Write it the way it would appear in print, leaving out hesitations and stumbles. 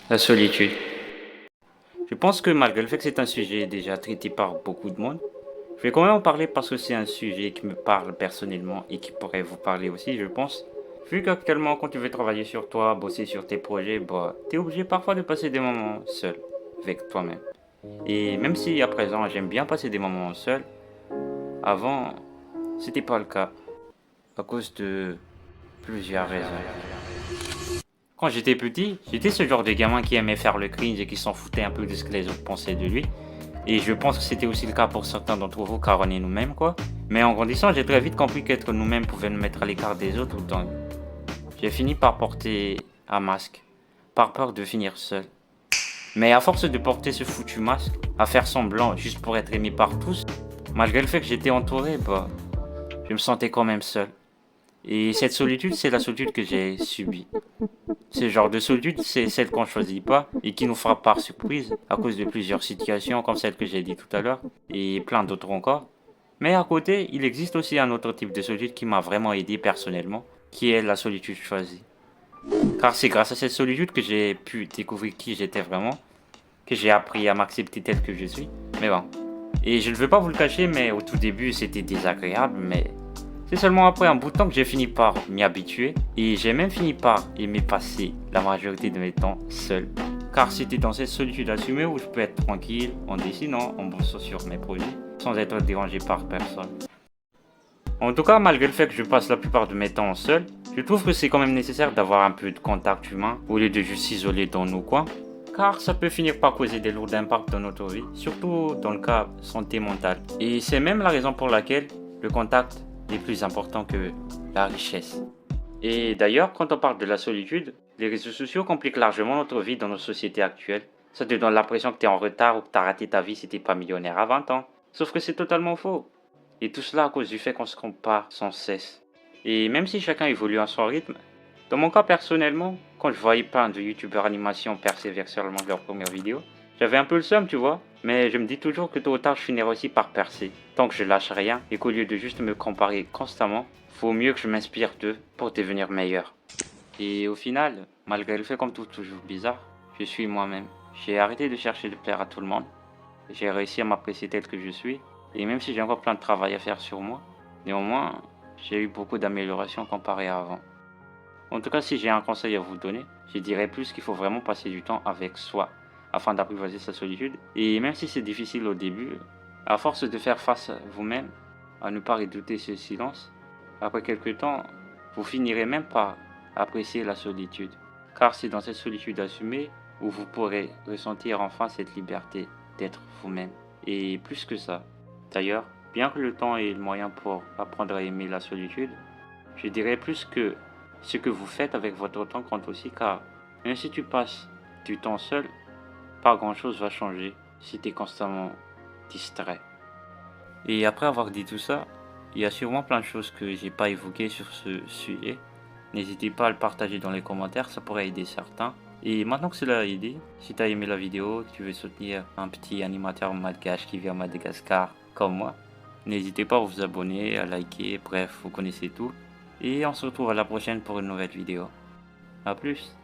La solitude. Je pense que malgré le fait que c'est un sujet déjà traité par beaucoup de monde, je vais quand même en parler parce que c'est un sujet qui me parle personnellement et qui pourrait vous parler aussi, je pense. Vu qu'actuellement, quand tu veux travailler sur toi, bosser sur tes projets, bah, t'es obligé parfois de passer des moments seul avec toi-même. Et même si à présent j'aime bien passer des moments seul, avant, c'était pas le cas à cause de plusieurs raisons. Quand j'étais petit, j'étais ce genre de gamin qui aimait faire le cringe et qui s'en foutait un peu de ce que les autres pensaient de lui. Et je pense que c'était aussi le cas pour certains d'entre vous car on est nous-mêmes quoi. Mais en grandissant, j'ai très vite compris qu'être nous-mêmes pouvait nous mettre à l'écart des autres donc j'ai fini par porter un masque, par peur de finir seul. Mais à force de porter ce foutu masque, à faire semblant juste pour être aimé par tous, malgré le fait que j'étais entouré, bah, je me sentais quand même seul. Et cette solitude, c'est la solitude que j'ai subie. Ce genre de solitude, c'est celle qu'on choisit pas et qui nous frappe par surprise à cause de plusieurs situations comme celle que j'ai dit tout à l'heure et plein d'autres encore. Mais à côté, il existe aussi un autre type de solitude qui m'a vraiment aidé personnellement, qui est la solitude choisie. Car c'est grâce à cette solitude que j'ai pu découvrir qui j'étais vraiment, que j'ai appris à m'accepter tel que je suis. Mais bon. Et je ne veux pas vous le cacher, mais au tout début c'était désagréable, mais c'est seulement après un bout de temps que j'ai fini par m'y habituer et j'ai même fini par aimer passer la majorité de mes temps seul. Car c'était dans cette solitude assumée où je peux être tranquille en dessinant, en bossant sur mes projets, sans être dérangé par personne. En tout cas, malgré le fait que je passe la plupart de mes temps seul, je trouve que c'est quand même nécessaire d'avoir un peu de contact humain au lieu de juste s'isoler dans nos coins, car ça peut finir par causer des lourds impacts dans notre vie, surtout dans le cas santé mentale. Et c'est même la raison pour laquelle le contact est plus important que la richesse. Et d'ailleurs, quand on parle de la solitude, les réseaux sociaux compliquent largement notre vie dans nos sociétés actuelles. Ça te donne l'impression que tu es en retard ou que tu as raté ta vie si tu n'es pas millionnaire à 20 ans. Sauf que c'est totalement faux. Et tout cela à cause du fait qu'on se compare sans cesse. Et même si chacun évolue à son rythme, dans mon cas personnellement, quand je voyais plein de youtubeurs animation percer seulement de leurs premières vidéos, j'avais un peu le seum, tu vois, mais je me dis toujours que tôt ou tard je finirai aussi par percer, tant que je lâche rien et qu'au lieu de juste me comparer constamment, faut mieux que je m'inspire d'eux pour devenir meilleur. Et au final, malgré le fait comme tout toujours bizarre, je suis moi-même. J'ai arrêté de chercher de plaire à tout le monde, j'ai réussi à m'apprécier tel que je suis, et même si j'ai encore plein de travail à faire sur moi, néanmoins, j'ai eu beaucoup d'améliorations comparé à avant. En tout cas, si j'ai un conseil à vous donner, je dirais plus qu'il faut vraiment passer du temps avec soi afin d'apprivoiser sa solitude. Et même si c'est difficile au début, à force de faire face à vous-même, à ne pas redouter ce silence, après quelques temps, vous finirez même par apprécier la solitude. Car c'est dans cette solitude assumée où vous pourrez ressentir enfin cette liberté d'être vous-même. Et plus que ça. D'ailleurs, bien que le temps est le moyen pour apprendre à aimer la solitude, je dirais plus que ce que vous faites avec votre temps compte aussi car même si tu passes du temps seul, pas grand chose va changer si tu es constamment distrait. Et après avoir dit tout ça, il y a sûrement plein de choses que j'ai pas évoquées sur ce sujet. N'hésitez pas à le partager dans les commentaires, ça pourrait aider certains. Et maintenant que cela a aidé, si tu as aimé la vidéo, que tu veux soutenir un petit animateur malgache qui vit à Madagascar comme moi, n'hésitez pas à vous abonner, à liker, bref, vous connaissez tout. Et on se retrouve à la prochaine pour une nouvelle vidéo. A plus.